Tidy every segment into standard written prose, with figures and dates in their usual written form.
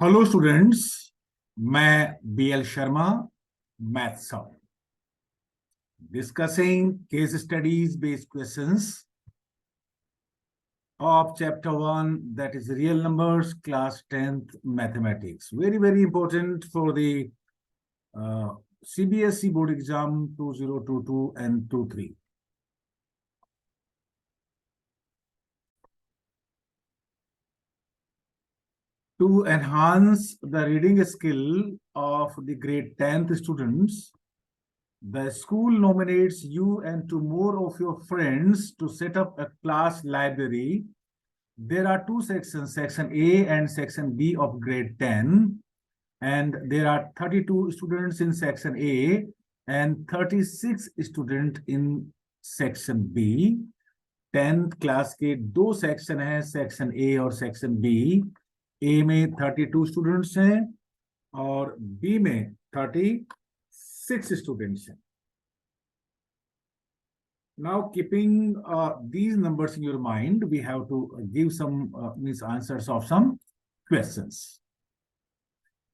Hello students. मैं BL Sharma, math sir, discussing case studies based questions of chapter 1, that is real numbers, class 10th mathematics. Very important for the CBSE board exam 2022 and 23. To enhance the reading skill of the grade 10th students, the school nominates you and two more of your friends to set up a class library. There are two sections, section A and section B of grade 10. And there are 32 students in section A and 36 students in section B. 10th class के दो section हैं, section A और section B. ए में 32 students हैं और B में 36 students हैं। Now, keeping these numbers in your mind, we have to give some answers of some questions.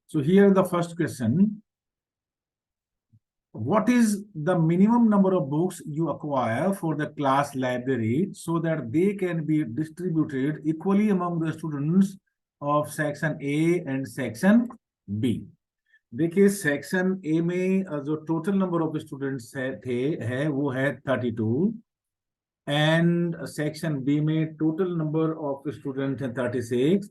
So here the first question: what is the minimum number of books you acquire for the class library so that they can be distributed equally among the students of section A and section B? देखिए, section A में जो total number of students है वो है 32 and section B में total number of student है 36।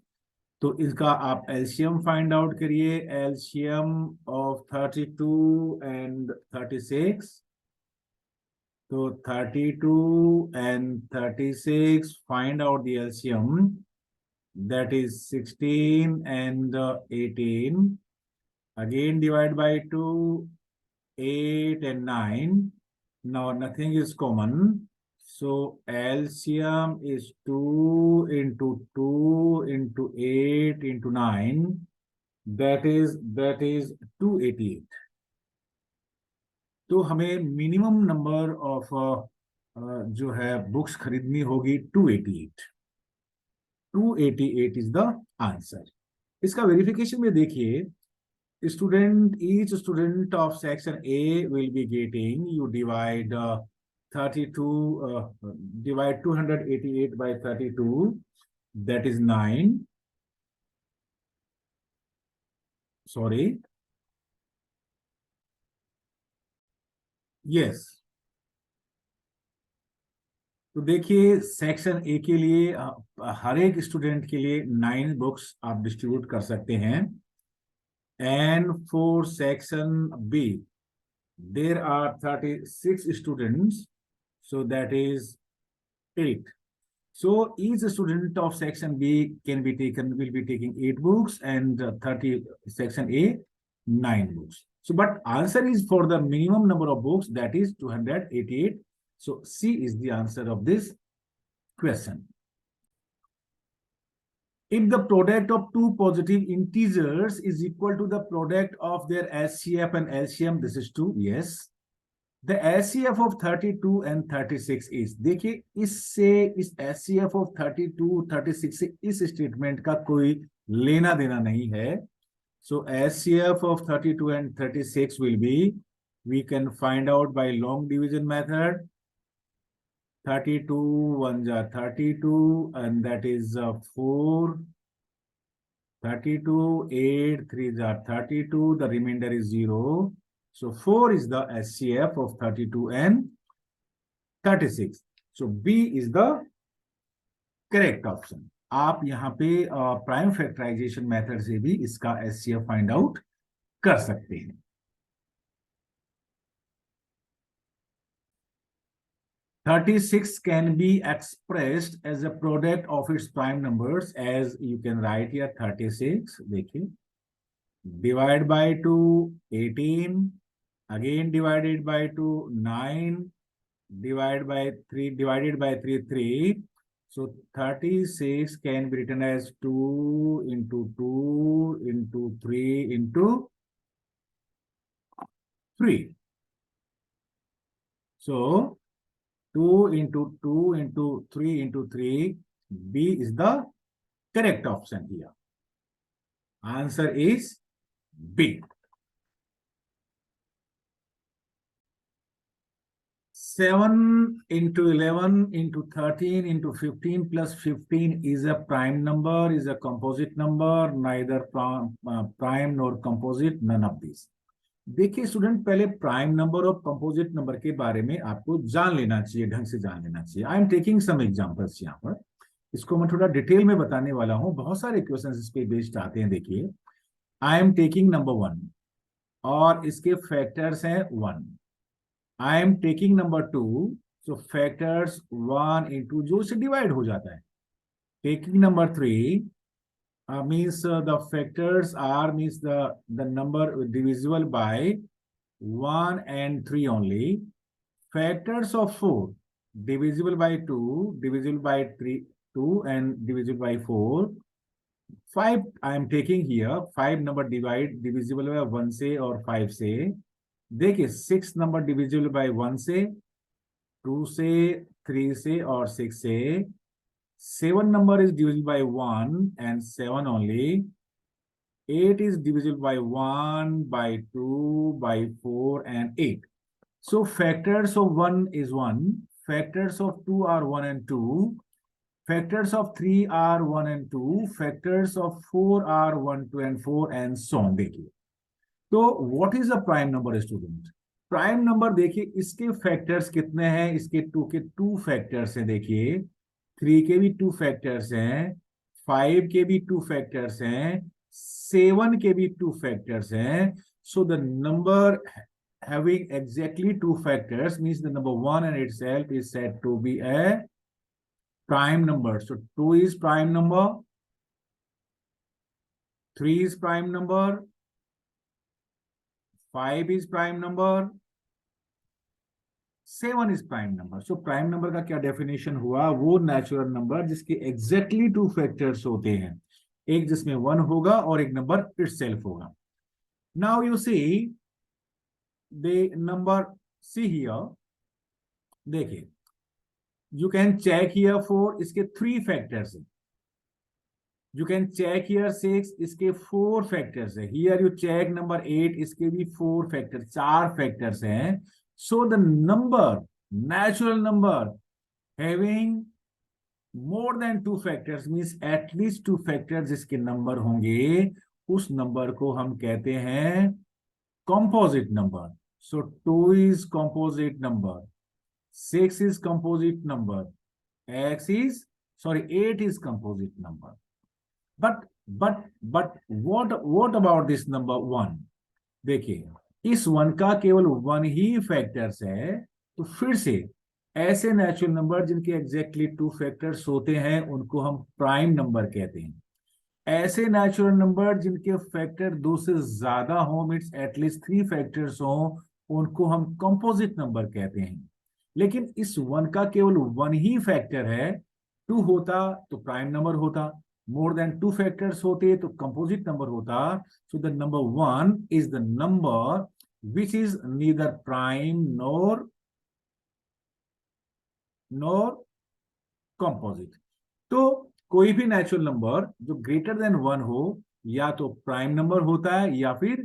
तो इसका आप एलसीएम फाइंड आउट करिए। एलसीएम ऑफ 32 एंड 36, तो 32 and 36 find out the LCM, that is 16 and 18. Again divide by 2, 8 and 9. Now nothing is common, so LCM is 2 into 2 into 8 into 9, that is 288. तो हमें minimum number of जो है books खरीदनी होगी 288। 288 is the answer. इसका verification में देखिए, each student of section A will be getting, you divide 288 by 32, that is 9. Sorry. Yes. तो देखिए, सेक्शन ए के लिए हर एक स्टूडेंट के लिए 9 बुक्स आप डिस्ट्रीब्यूट कर सकते हैं। And for section B, there are 36 students, so that is 8. So each student of section B will be taking 8 books, and 30 section A 9 books. So, but answer is for the minimum number of books, that is 288. So C is the answer of this question. If the product of two positive integers is equal to the product of their SCF and LCM, this is true. Yes. The SCF of 32 and 36 is, देखिए इससे इस SCF of 32, 36 से इस statement का कोई लेना देना नहीं है। So SCF of 32 and 36 will be, we can find out by long division method. 32 1s are 32, and that is 4. 32, 8 3s are 32, the remainder is 0. So 4 is the SCF of 32 and 36. So B is the correct option. आप यहाँ पे prime factorisation method से भी इसका SCF find out कर सकते हैं। (36) can be expressed as a product of its prime numbers, as you can write here 36, देखिए, divide by 2 18, again divided by 2 9, divided by 3 3. So 36 can be written as 2 into 2 into 3 into 3. So 2 into 2 into 3 into 3, B is the correct option here. Answer is B. 7 into 11 into 13 into 15 plus 15 is a prime number, is a composite number, neither prime nor composite, none of these. देखिए student, पहले prime number और composite number के बारे में आपको जान लेना चाहिए, ढंग से जान लेना चाहिए. I am taking some examples यहाँ पर. इसको मैं थोड़ा डिटेल में बताने वाला हूँ. बहुत सारे क्वेश्चंस इस पे बेस्ड आते हैं. देखिए, आई एम टेकिंग नंबर 1 और इसके फैक्टर्स हैं 1. आई am taking number 2, so factors 1 into जो से डिवाइड हो जाता है. Taking number 3 means the factors are means the number divisible by 1 and 3 only. Factors of 4 divisible by 2, divisible by 3, 2 and divisible by 4. 5 I am taking here. 5 number divisible by 1 से और 5 से. देखिए 6 number divisible by 1 से, 2 से, 3 से और 6 से. 7 number is divisible by 1 and 7 only. 8 is divisible by 1, by 2, by 4 and 8. So factors of 1 is 1. Factors of 2 are 1 and 2. Factors of 3 are 1 and 2. Factors of 4 are 1, 2 and 4 and so on. देखिए, तो what is a prime number student? Prime number देखिए, इसके factors कितने हैं? इसके to के 2 factors हैं. देखिए 3 के भी 2 फैक्टर्स हैं, 5 के भी 2 फैक्टर्स हैं, 7 के भी 2 फैक्टर्स हैं. So the number having exactly 2 factors means the number 1 in itself is said to be a prime number. So 2 is prime number, 3 is prime number, 5 is prime number, 7 is prime number. So prime number का क्या definition हुआ? वो natural number जिसके exactly 2 factors होते हैं, एक जिसमें 1 होगा और एक नंबर इटसेल्फ होगा. Now you see the number, see here, देखिए you can check here 4, इसके 3 फैक्टर्स हैं. You can check here 6, इसके 4 फैक्टर्स है. Here you check number 8, इसके भी 4 फैक्टर, 4 फैक्टर्स हैं. So the number, natural number having more than 2 factors means at least 2 factors जिसके number होंगे, उस नंबर को हम कहते हैं composite number. So 2 is composite number, 6 is composite number, 8 is composite number. But what about this number 1? देखिए इस 1 का केवल 1 ही फैक्टर्स है. तो फिर से ऐसे नेचुरल नंबर जिनके एग्जैक्टली 2 फैक्टर्स होते हैं उनको हम प्राइम नंबर कहते हैं. ऐसे नेचुरल नंबर जिनके फैक्टर 2 से ज्यादा हो, मीन्स एटलीस्ट 3 फैक्टर्स हो, उनको हम कंपोजिट नंबर कहते हैं. लेकिन इस 1 का केवल 1 ही फैक्टर है. 2 होता तो प्राइम नंबर होता, more than 2 factors होते तो composite number होता. So the number 1 is the number which is neither prime nor composite. तो कोई भी नेचुरल नंबर जो ग्रेटर देन 1 हो, या तो प्राइम नंबर होता है या फिर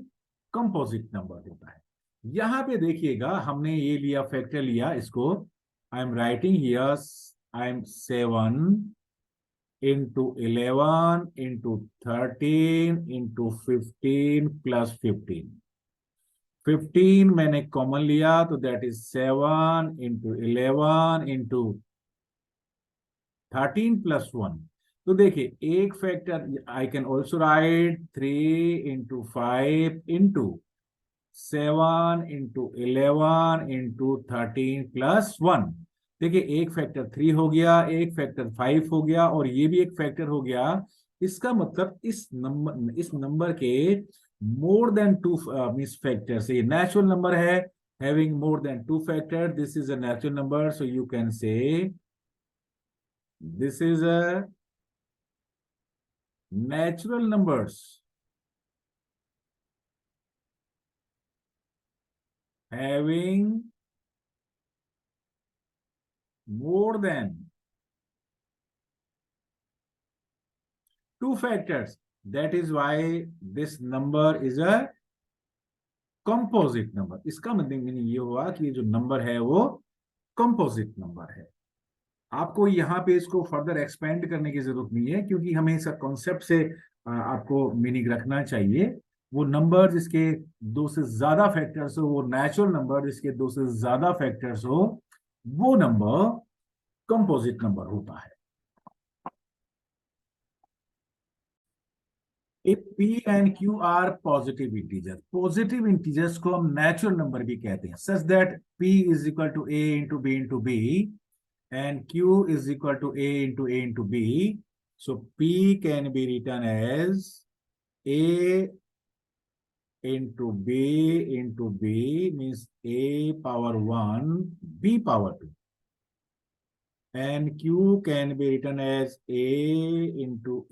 कंपोजिट नंबर होता है. यहां पे देखिएगा, हमने ये लिया, फैक्टर लिया, इसको I am writing here, I am 7 into 11 into 13 into 15 plus 15. 15 मैंने कॉमन लिया तो that is 7 into 11 into 13 plus 1. तो देखिए एक factor I can also right 3 into 5 into 7 into 11 into 13 plus 1. देखिए एक फैक्टर 3 हो गया, एक फैक्टर 5 हो गया और ये भी एक फैक्टर हो गया. इसका मतलब इस नंबर के मोर देन 2 मींस फैक्टर से नेचुरल नंबर है, having more than 2 factor. This is a natural number. So you can say this is a natural numbers having more than 2 factors. That is why this number is a composite number. इसका मतलब meaning ये हुआ कि जो number है वो composite number है। आपको यहाँ पे इसको फर्दर एक्सपेंड करने की जरूरत नहीं है, क्योंकि हमें इसका कॉन्सेप्ट से आपको मीनिंग रखना चाहिए। वो नंबर जिसके दो से ज्यादा फैक्टर्स हो, वो नेचुरल नंबर जिसके दो से ज्यादा फैक्टर्स हो, वो नंबर कंपोजिट नंबर होता है। If P and Q are positive integers, positive integers को हम natural number भी कहते हैं, such that P is equal to A into B into B and Q is equal to A into B. So P can be written as A into B means A power 1, B power 2. And Q can be written as A into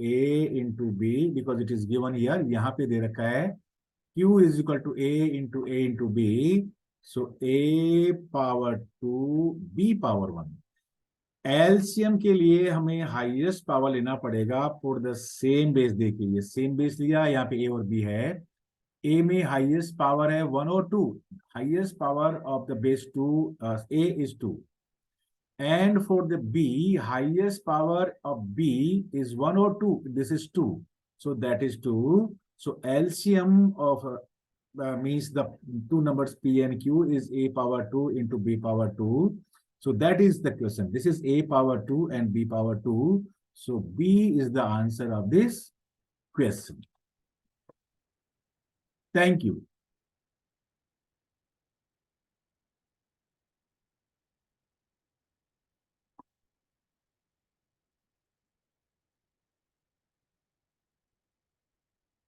B because it is given here. यहाँ पे दे रखा है Q is equal to A into B. So A power 2, B power 1. LCM के लिए हमें highest power लेना पड़ेगा for the same base दे के लिए। सेम बेस लिया, यहाँ पे ए और बी है। ए में हाईएस्ट पावर है 1 और 2। Highest power of the base 2 A is 2, and for the b highest power of b is 1 or 2. This is 2, so that is 2. So LCM of means the two numbers p and q is a power 2 into b power 2. So that is the question. This is a power 2 and b power 2. So b is the answer of this question. Thank you.